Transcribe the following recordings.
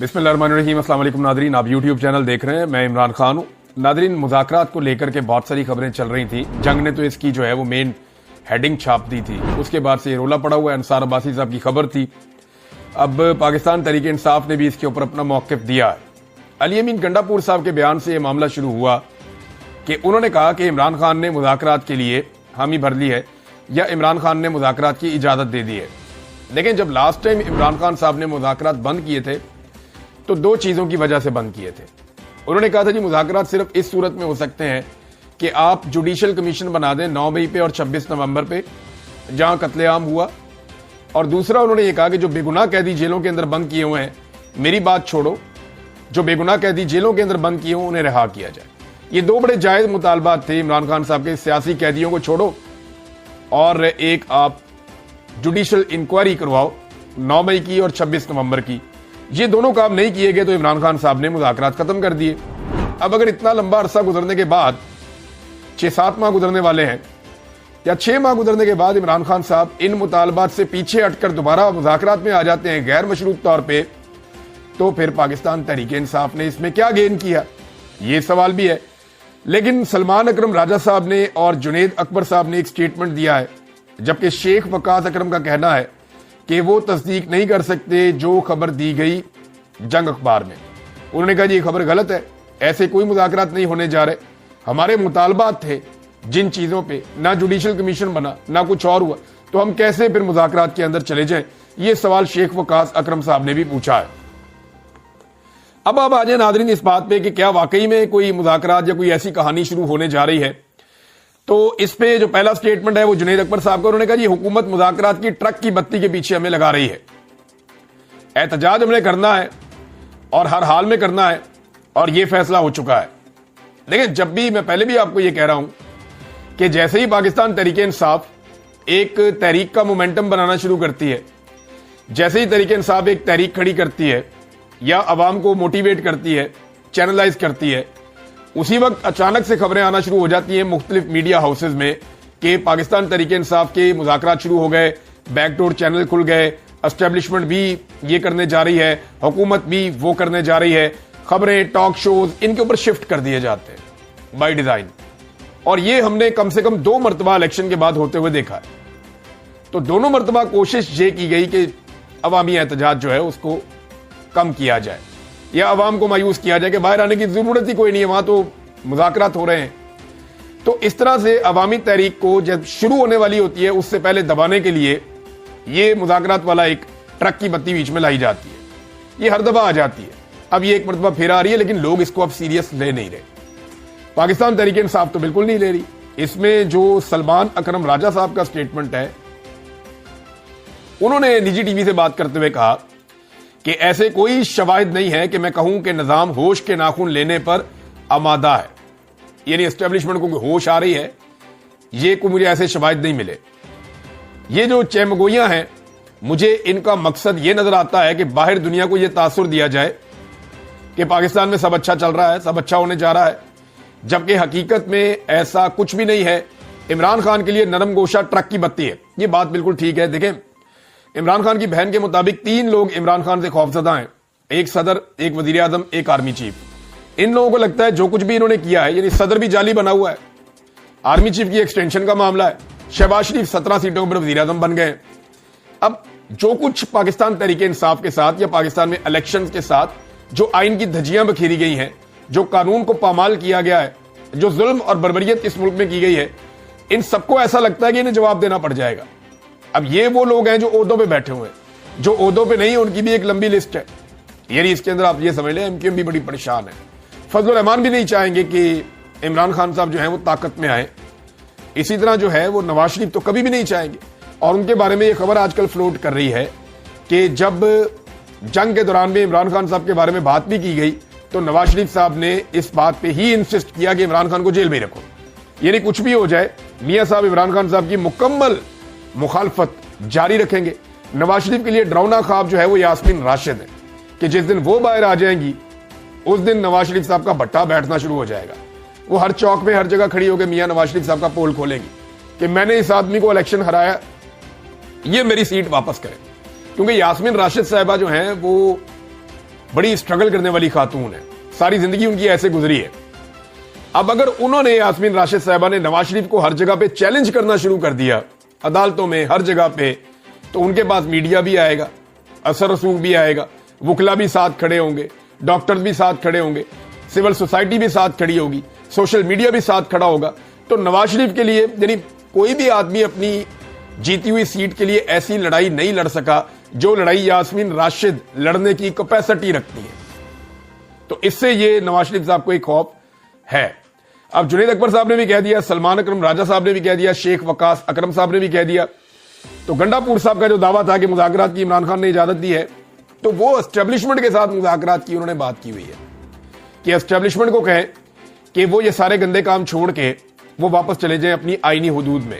बिस्मिल्लाहिर्रहमानिर्रहीम। अस्सलाम वालेकुम नादरीन, आप यूट्यूब चैनल देख रहे हैं, मैं इमरान खान हूँ। नादरीन, मुज़ाकरात को लेकर के बहुत सारी खबरें चल रही थी। जंग ने तो इसकी जो है वो मेन हेडिंग छाप दी थी, उसके बाद से ये रोला पड़ा हुआ है। अंसार अब्बासी साहब की खबर थी। अब पाकिस्तान तहरीक इंसाफ ने भी इसके ऊपर अपना मौक़िफ़ दिया है। अली अमीन गंडापुर साहब के बयान से ये मामला शुरू हुआ कि उन्होंने कहा कि इमरान खान ने मुज़ाकरात के लिए हामी भर ली है या इमरान खान ने मुज़ाकरात की इजाज़त दे दी है। लेकिन जब लास्ट टाइम इमरान खान साहब ने मुज़ाकरात बंद किए थे तो दो चीज़ों की वजह से बंद किए थे। उन्होंने कहा था कि मुज़ाकरात सिर्फ इस सूरत में हो सकते हैं कि आप जुडिशल कमीशन बना दें 9 मई पे और 26 नवंबर पे जहां कत्लेआम हुआ। और दूसरा उन्होंने ये कहा कि जो बेगुनाह कैदी जेलों के अंदर बंद किए हुए हैं, मेरी बात छोड़ो, जो बेगुनाह कैदी जेलों के अंदर बंद किए हुए उन्हें रिहा किया जाए। ये दो बड़े जायज़ मुतालबात थे इमरान खान साहब के। सियासी कैदियों को छोड़ो और एक आप जुडिशल इंक्वायरी करवाओ 9 मई की और 26 नवंबर की। ये दोनों काम नहीं किए गए तो इमरान खान साहब ने मुज़ाकरात खत्म कर दिए। अब अगर इतना लंबा अरसा गुजरने के बाद 6-7 माह गुजरने वाले हैं या 6 माह गुजरने के बाद इमरान खान साहब इन मुतालबात से पीछे हटकर दोबारा मुज़ाकरात में आ जाते हैं गैर मशरूत तौर पे, तो फिर पाकिस्तान तहरीक इंसाफ ने इसमें क्या गेन किया, ये सवाल भी है। लेकिन सलमान अकरम राजा साहब ने और जुनेद अकबर साहब ने एक स्टेटमेंट दिया है, जबकि शेख वकास अकरम का कहना है कि वो तस्दीक नहीं कर सकते जो खबर दी गई जंग अखबार में। उन्होंने कहा जी ये खबर गलत है, ऐसे कोई मुज़ाकरात नहीं होने जा रहे। हमारे मुतालबात थे जिन चीज़ों पे ना जुडिशल कमीशन बना ना कुछ और हुआ, तो हम कैसे फिर मुज़ाकरात के अंदर चले जाएं। ये सवाल शेख वकास अकरम साहब ने भी पूछा है। अब आप आ जाए नादरीन इस बात पे कि क्या वाकई में कोई मुज़ाकरात या कोई ऐसी कहानी शुरू होने जा रही है। तो इस पे जो पहला स्टेटमेंट है वो जुनेद अकबर साहब का। उन्होंने कहा जी हुकूमत मुज़ाकरात की ट्रक की बत्ती के पीछे हमें लगा रही है। एहतजाज हमने करना है और हर हाल में करना है और ये फैसला हो चुका है। लेकिन जब भी, मैं पहले भी आपको ये कह रहा हूं कि जैसे ही पाकिस्तान तहरीक इंसाफ एक तहरीक का मोमेंटम बनाना शुरू करती है, जैसे ही तहरीक इंसाफ एक तहरीक खड़ी करती है या अवाम को मोटिवेट करती है, चैनलाइज करती है, उसी वक्त अचानक से खबरें आना शुरू हो जाती हैं मुख्तलिफ मीडिया हाउसेज में कि पाकिस्तान तहरीक इंसाफ के मुज़ाकरात शुरू हो गए, बैकडोर चैनल खुल गए, एस्टेब्लिशमेंट भी ये करने जा रही है, हुकूमत भी वो करने जा रही है। खबरें, टॉक शोज, इनके ऊपर शिफ्ट कर दिए जाते हैं बाय डिजाइन। और ये हमने कम से कम 2 मरतबा इलेक्शन के बाद होते हुए देखा है। तो दोनों मरतबा कोशिश ये की गई कि अवामी एहतजाज जो है उसको कम किया जाए या अवाम को मायूस किया जाए कि बाहर आने की जरूरत ही कोई नहीं है, वहां तो मुज़ाकरात हो रहे हैं। तो इस तरह से अवामी तहरीक को जब शुरू होने वाली होती है उससे पहले दबाने के लिए ये मुज़ाकरात वाला एक ट्रक की बत्ती बीच में लाई जाती है। ये हर दफा आ जाती है। अब ये एक मरतबा फिर आ रही है, लेकिन लोग इसको अब सीरियस ले नहीं रहे। पाकिस्तान तहरीक इंसाफ तो बिल्कुल नहीं ले रही। इसमें जो सलमान अकरम राजा साहब का स्टेटमेंट है, उन्होंने निजी टीवी से बात करते हुए कहा कि ऐसे कोई शवाहिद नहीं है कि मैं कहूं कि निजाम होश के नाखून लेने पर आमादा है। यानी एस्टेब्लिशमेंट को होश आ रही है, ये कोई मुझे ऐसे शवाहिद नहीं मिले। ये जो चेमगोइयां हैं, मुझे इनका मकसद ये नजर आता है कि बाहर दुनिया को यह तासुर दिया जाए कि पाकिस्तान में सब अच्छा चल रहा है, सब अच्छा होने जा रहा है, जबकि हकीकत में ऐसा कुछ भी नहीं है। इमरान खान के लिए नरम गोशा ट्रक की बत्ती है। ये बात बिल्कुल ठीक है। देखें, इमरान खान की बहन के मुताबिक 3 लोग इमरान खान से खौफजदा हैं, एक सदर, एक वजीर आजम, एक आर्मी चीफ। इन लोगों को लगता है जो कुछ भी इन्होंने किया है, यानी सदर भी जाली बना हुआ है, आर्मी चीफ की एक्सटेंशन का मामला है, शहबाज शरीफ 17 सीटों पर वजीर आजम बन गए। अब जो कुछ पाकिस्तान तहरीक इंसाफ के साथ या पाकिस्तान में इलेक्शन के साथ जो आइन की धज्जियां बखेरी गई हैं, जो कानून को पामाल किया गया है, जो जुल्म और बर्बरियत इस मुल्क में की गई है, इन सबको ऐसा लगता है कि इन्हें जवाब देना पड़ जाएगा। अब ये वो लोग हैं जो ओहदों पे बैठे हुए हैं, जो ओहदों पे नहीं, उनकी भी एक लंबी लिस्ट है। यानी इसके अंदर आप ये समझ लें एमक्यूएम भी बड़ी परेशान है। फजलुर रहमान भी नहीं चाहेंगे कि इमरान खान साहब जो है वो ताकत में आए। इसी तरह जो है वो नवाज शरीफ तो कभी भी नहीं चाहेंगे। और उनके बारे में ये खबर आजकल फ्लोट कर रही है कि जब जंग के दौरान में इमरान खान साहब के बारे में बात भी की गई तो नवाज शरीफ साहब ने इस बात पे ही इंसिस्ट किया कि इमरान खान को जेल में रखो। यानी कुछ भी हो जाए, मियां साहब इमरान खान साहब की मुकम्मल मुखालफत जारी रखेंगे। नवाज शरीफ के लिए डरावना ख्वाब जो है वो यास्मीन राशिद है कि जिस दिन वो बाहर आ जाएंगी उस दिन नवाज शरीफ साहब का भट्टा बैठना शुरू हो जाएगा। वो हर चौक में हर जगह खड़ी होकर मियां नवाज शरीफ साहब का पोल खोलेंगी कि मैंने इस आदमी को इलेक्शन हराया, ये मेरी सीट वापस करें। क्योंकि यास्मीन राशिद साहिबा जो हैं वो बड़ी स्ट्रगल करने वाली खातून है, सारी जिंदगी उनकी ऐसे गुजरी है। अब अगर उन्होंने, यास्मीन राशिद साहिबा ने नवाज शरीफ को हर जगह पे चैलेंज करना शुरू कर दिया, अदालतों में, हर जगह पे, तो उनके पास मीडिया भी आएगा, असर रसूख भी आएगा, वकला भी साथ खड़े होंगे, डॉक्टर्स भी साथ खड़े होंगे, सिविल सोसाइटी भी साथ खड़ी होगी, सोशल मीडिया भी साथ खड़ा होगा। तो नवाज शरीफ के लिए, यानी कोई भी आदमी अपनी जीती हुई सीट के लिए ऐसी लड़ाई नहीं लड़ सका जो लड़ाई यास्मीन राशिद लड़ने की कैपेसिटी रखती है। तो इससे ये नवाज शरीफ साहब को एक खौफ है। अब जुनैद अकबर साहब ने भी कह दिया, सलमान अकरम राजा साहब ने भी कह दिया, शेख वकास अकरम साहब ने भी कह दिया। तो गंडापुर साहब का जो दावा था कि मुज़ाकरात की इमरान खान ने इजाजत दी है, तो वो एस्टेब्लिशमेंट के साथ मुज़ाकरात की उन्होंने बात की हुई है कि एस्टेब्लिशमेंट को कहें कि वो ये सारे गंदे काम छोड़ के वो वापस चले जाएं अपनी आईनी हुदूद में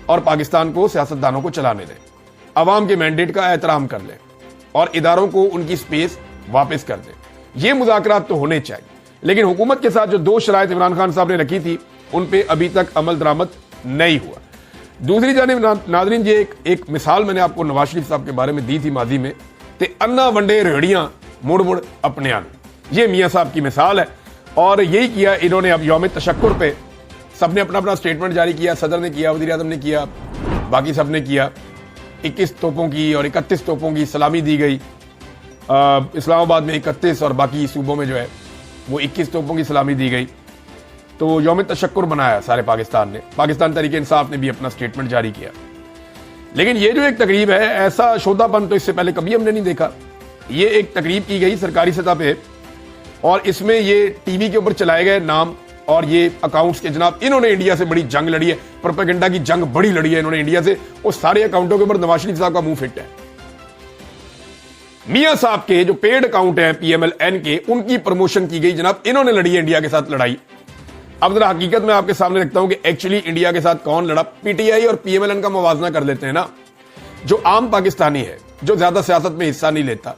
और पाकिस्तान को सियासतदानों को चलाने दें, अवाम के मैंडेट का एहतराम कर लें और इदारों को उनकी स्पेस वापस कर दें। ये मुज़ाकरात तो होने चाहिए, लेकिन हुकूमत के साथ जो दो शराइत इमरान खान साहब ने रखी थी उन पे अभी तक अमल दरामद नहीं हुआ। दूसरी जानिब नाज़रीन, ये एक मिसाल मैंने आपको नवाज शरीफ साहब के बारे में दी थी माजी में, ते अन्ना वंडे रेहड़ियां मुड़ मुड़ अपने आन, ये मियां साहब की मिसाल है। और यही किया इन्होंने। अब यौम तशक्कुर पे सबने अपना अपना स्टेटमेंट जारी किया, सदर ने किया, वज़ीर आज़म ने किया, बाकी सब ने किया। 21 तोपों की और 31 तोपों की सलामी दी गई। इस्लामाबाद में 31 और बाकी सूबों में जो है वो 21 तोपों की सलामी दी गई। तो यौम तशक्कुर मनाया सारे पाकिस्तान ने। पाकिस्तान तहरीक इंसाफ ने भी अपना स्टेटमेंट जारी किया। लेकिन ये जो एक तकरीब है, ऐसा शोधापन तो इससे पहले कभी हमने नहीं देखा। ये एक तकरीब की गई सरकारी सतह पे और इसमें ये टीवी के ऊपर चलाए गए नाम और ये अकाउंट्स के, जनाब इन्होंने इंडिया से बड़ी जंग लड़ी है, प्रोपेगेंडा की जंग बड़ी लड़ी है इन्होंने इंडिया से, और सारे अकाउंटों के ऊपर नवाज शरीफ साहब का मुंह फिट है। मियां साहब के जो पेड अकाउंट हैं PMLN के, उनकी प्रमोशन की गई, जनाब इन्होंने लड़ी है इंडिया के साथ लड़ाई। अब जरा हकीकत में आपके सामने रखता हूं कि एक्चुअली इंडिया के साथ कौन लड़ा। PTI और PMLN का मुवाजना कर लेते हैं ना, जो आम पाकिस्तानी है, जो ज्यादा सियासत में हिस्सा नहीं लेता,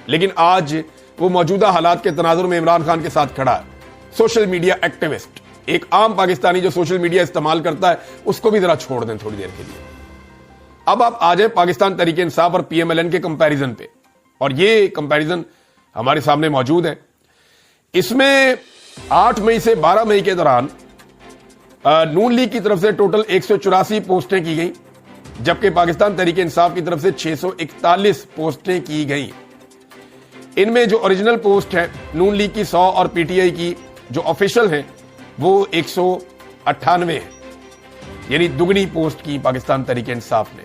लेकिन आज वो मौजूदा हालात के तनाजुर में इमरान खान के साथ खड़ा है। सोशल मीडिया एक्टिविस्ट, एक आम पाकिस्तानी जो सोशल मीडिया इस्तेमाल करता है, उसको भी जरा छोड़ दें थोड़ी देर के लिए। अब आप आ जाए पाकिस्तान तहरीक इंसाफ और PMLN के कंपैरिजन पे, और ये कंपैरिजन हमारे सामने मौजूद है। इसमें 8 मई से 12 मई के दौरान नून लीग की तरफ से टोटल 184 पोस्टें की गई, जबकि पाकिस्तान तहरीक इंसाफ की तरफ से 641 पोस्टें की गई। इनमें जो ओरिजिनल पोस्ट है नून लीग की 100 और PTI की जो ऑफिशियल हैं वो 198 है, यानी दुगनी पोस्ट की पाकिस्तान तहरीक इंसाफ ने।